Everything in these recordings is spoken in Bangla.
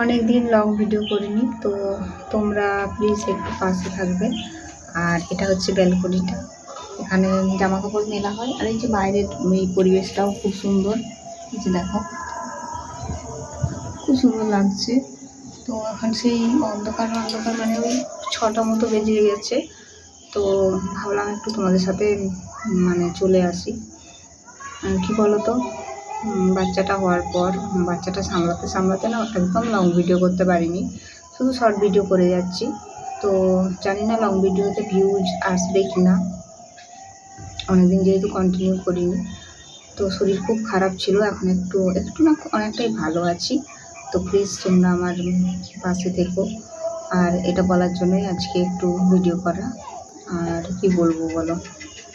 অনেক দিন লং ভিডিও করিনি, তো তোমরা প্লিজ একটু পাশে থাকবে। আর এটা হচ্ছে ব্যালকনিটা, এখানে জামা কাপড় মেলা হয়। আর এই যে বাইরের এই পরিবেশটাও খুব সুন্দর, এই যে দেখো খুব সুন্দর লাগছে। তো এখন সেই অন্ধকার অন্ধকার মানে ওই 6টা মতো বেজে গেছে, তো ভাবলাম একটু তোমাদের সাথে মানে চলে আসি। কি বলো তো, বাচ্চাটা হওয়ার পর বাচ্চাটা সামলাতে সামলাতে না একদম লং ভিডিও করতে পারিনি, শুধু শর্ট ভিডিও করে যাচ্ছি। তো জানি না লং ভিডিওতে ভিউজ আসবে কি না, অনেকদিন যেহেতু কন্টিনিউ করিনি। তো শরীর খুব খারাপ ছিল, এখন একটু একটু না অনেকটাই ভালো আছি। তো প্লিজ তোমরা আমার পাশে থেকো। আর এটা বলার জন্যই আজকে একটু ভিডিও করা। আর কি বলবো বলো,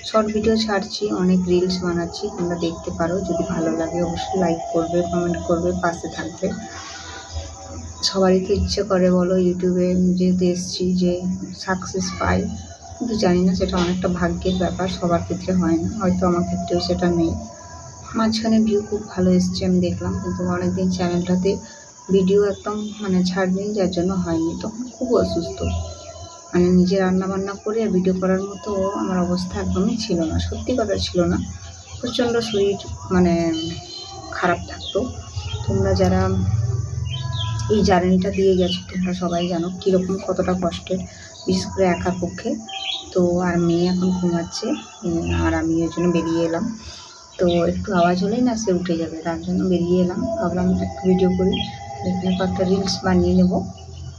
শর্ট ভিডিও ছাড়ছি, অনেক রিলস বানাচ্ছি, তোমরা দেখতে পারো। যদি ভালো লাগে অবশ্যই লাইক করবে, কমেন্ট করবে, পাশে থাকবে। সবারই তো ইচ্ছে করে বলো ইউটিউবে যেহেতু এসেছি যে সাকসেস পাই, কিন্তু জানি না সেটা অনেকটা ভাগ্যের ব্যাপার, সবার ক্ষেত্রে হয় না, হয়তো আমার ক্ষেত্রেও সেটা নেই। মাঝখানে ভিউ খুব ভালো এসছে আমি দেখলাম, কিন্তু অনেকদিন চ্যানেলটাতে ভিডিও একদম মানে ছাড়বেন, যার জন্য হয়নি। তখন খুব অসুস্থ, মানে নিজে রান্নাবান্না করে ভিডিও করার মতো আমার অবস্থা একদমই ছিল না, সত্যি কথা ছিল না। প্রচণ্ড শরীর মানে খারাপ থাকতো। তোমরা যারা এই জার্নিটা দিয়ে গেছো তোমরা সবাই জানো কীরকম, কতটা কষ্টের, বিশেষ করে একার পক্ষে। তো আর মেয়ে এখন ঘুমাচ্ছে, আর আমি ওই জন্য বেরিয়ে এলাম। তো একটু আওয়াজ হলেই না সে উঠে যাবে, তার জন্য বেরিয়ে এলাম, ভাবলাম একটু ভিডিও করি, এখানে কয়েকটা রিলস বানিয়ে নেব।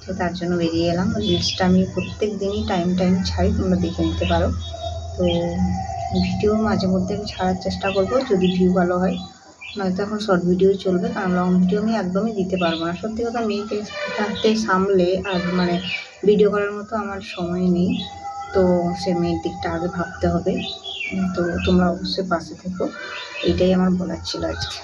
তো তার জন্য বেরিয়ে এলাম। রিলসটা আমি প্রত্যেক দিনই টাইম ছাড়ি, তোমরা দেখে নিতে পারো। তো ভিডিও মাঝে মধ্যে আমি ছাড়ার চেষ্টা করব, যদি ভিউ ভালো হয়। নয়তো এখন শর্ট ভিডিওই চলবে, কারণ লং ভিডিও আমি একদমই দিতে পারবো না। সত্যি কথা, মেয়েকে হাতে সামলে আর মানে ভিডিও করার মতো আমার সময় নেই। তো সে মেয়ের দিকটা আগে ভাবতে হবে। তো তোমরা অবশ্যই পাশে থেকো, এটাই আমার বলার ছিল আজকে।